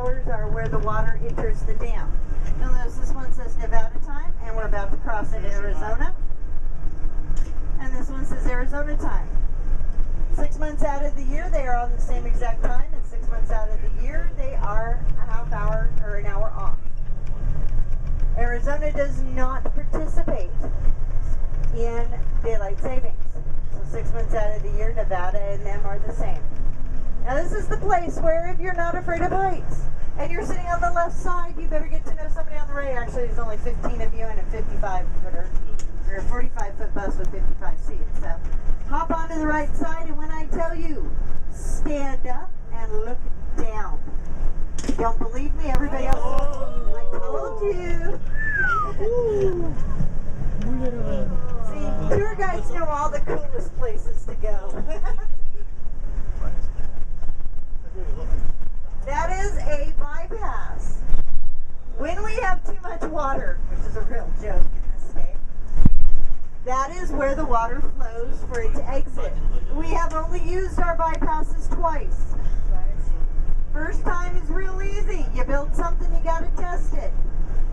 hours are where the water enters the dam. You'll notice this one says Nevada time, and we're about to cross into Arizona. And this one says Arizona time. 6 months out of the year, they are on the same exact time, and 6 months out of the year, they are a half hour or an hour off. Arizona does not participate in daylight savings. So 6 months out of the year, Nevada and them are the same. Now this is the place where if you're not afraid of heights and you're sitting on the left side, you better get to know somebody on the right. Actually, there's only 15 of you in a 55-footer or a 45-foot bus with 55 seats. So hop onto the right side, and when I tell you, stand up and look down. Don't believe me? Everybody else, I told you. See, tour guides know all the coolest places to go. That is a bypass. When we have too much water, which is a real joke in this state, that is where the water flows for it to exit. We have only used our bypasses twice. First time is real easy. You build something, you gotta test it.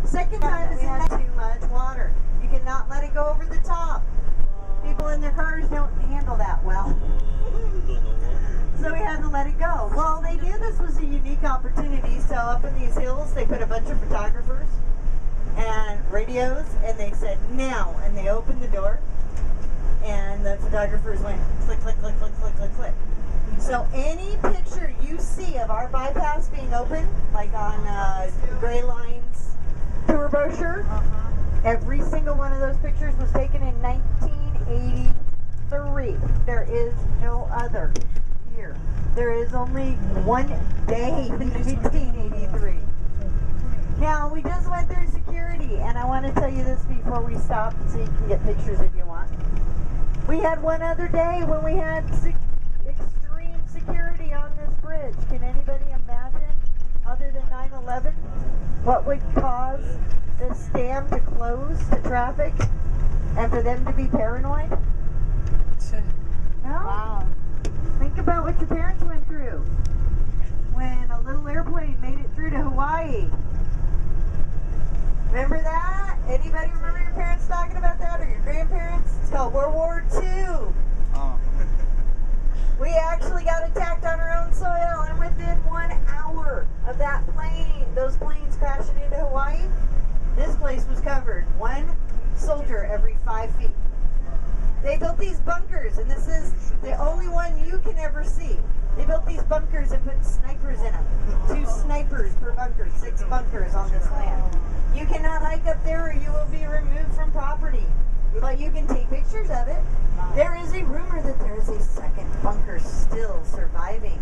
Second time is we had too much water. You cannot let it go over the top. People in their cars don't handle that well. So we had to let it go. Well, they knew this was a unique opportunity, so up in these hills, they put a bunch of photographers and radios, and they said, now, and they opened the door, and the photographers went click, click, click, click, click, click, click. So any picture you see of our bypass being open, like on Gray Line's tour brochure, every single one of those pictures was taken in 1983. There is no other year. There is only one day in 1983. Now, we just went through security, and I want to tell you this before we stop so you can get pictures if you want. We had one other day when we had extreme security on this bridge. Can anybody imagine, other than 9/11, what would cause this dam to close to traffic and for them to be paranoid? No? Wow. Think about what your parents went through when a little airplane made it through to Hawaii. Remember that? Anybody remember your parents talking about that, or your grandparents? It's called World War II. Oh. We actually got attacked on our own soil, and within 1 hour of that plane, those planes crashing into Hawaii, this place was covered. One soldier every 5 feet. They built these bunkers, and this is the only one you can ever see. They built these bunkers and put snipers in them. 2 snipers per bunker, 6 bunkers on this land. You cannot hike up there or you will be removed from property. But you can take pictures of it. There is a rumor that there is a second bunker still surviving.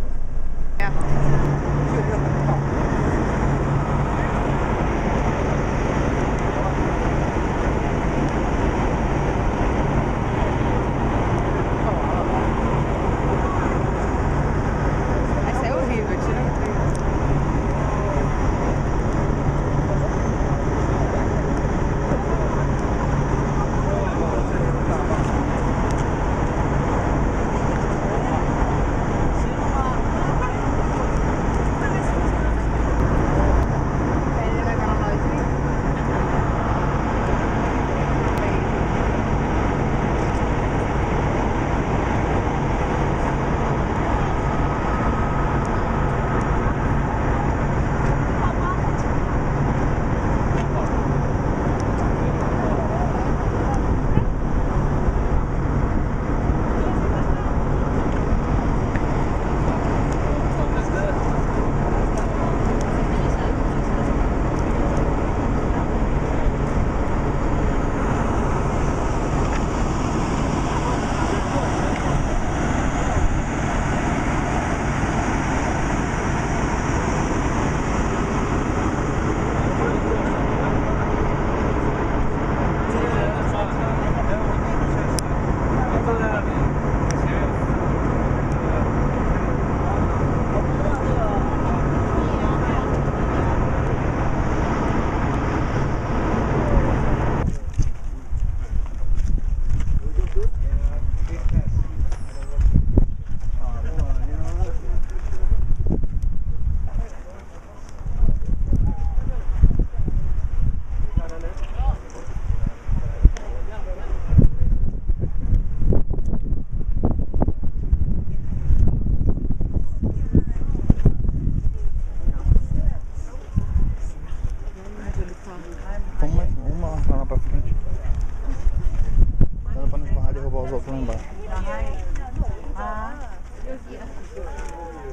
outros lá embaixo.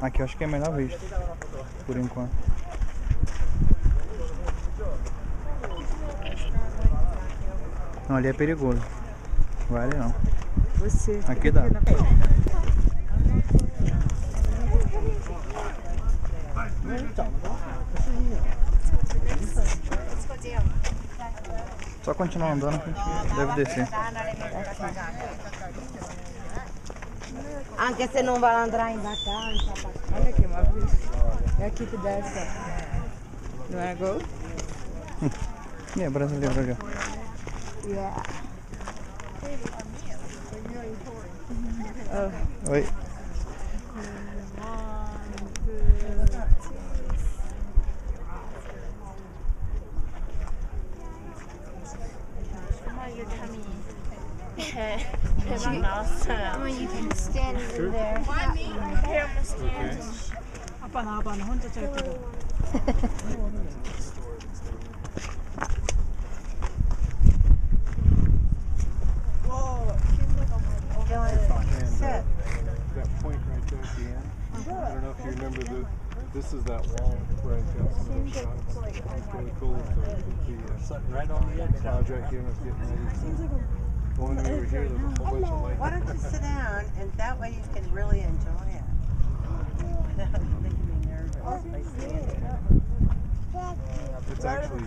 Aqui eu acho que é a melhor vista, por enquanto. Não, ali é perigoso. Vai ali não. Aqui dá. Só continuar andando que deve descer. Anche se non vai andare in vacanza. Olha aqui, uma vez. É aqui que desce. Não é go? É brasileiro já. Yeah. Oi. Nossa. You can stand in there. Here, I'm stand. 아빠 나와봐. 나 혼자 잘 거야. That point right there at the end. I don't know if you remember this is that wall where I got some of those shots. It's really cool. So the right on the edge. Project unit getting ready. When we were here, there was a whole bunch of light. Why don't you sit down, and that way you can really enjoy it. Without making me nervous by standing. It's actually